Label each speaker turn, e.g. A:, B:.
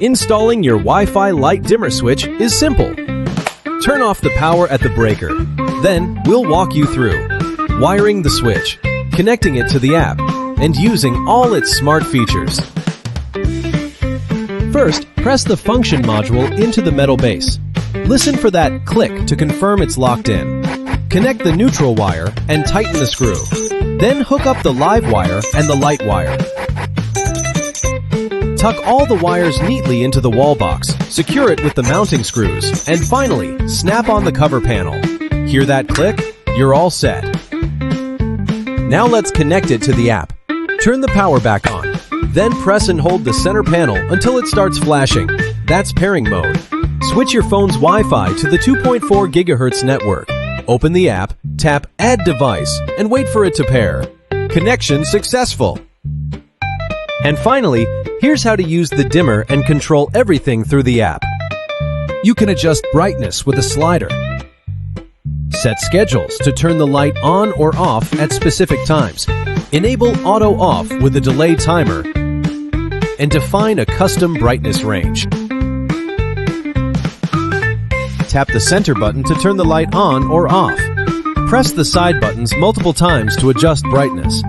A: Installing your Wi-Fi light dimmer switch is simple. Turn off the power at the breaker. Then we'll walk you through wiring the switch, connecting it to the app, and using all its smart features. First, press the function module into the metal base. Listen for that click to confirm it's locked in. Connect the neutral wire and tighten the screw. Then hook up the live wire and the light wire. Tuck all the wires neatly into the wall box, secure it with the mounting screws, and finally, snap on the cover panel. Hear that click? You're all set. Now let's connect it to the app. Turn the power back on. Then press and hold the center panel until it starts flashing. That's pairing mode. Switch your phone's Wi-Fi to the 2.4 GHz network. Open the app, tap Add Device, and wait for it to pair. Connection successful. And finally, here's how to use the dimmer and control everything through the app. You can adjust brightness with a slider. Set schedules to turn the light on or off at specific times. Enable auto off with a delay timer. And define a custom brightness range. Tap the center button to turn the light on or off. Press the side buttons multiple times to adjust brightness.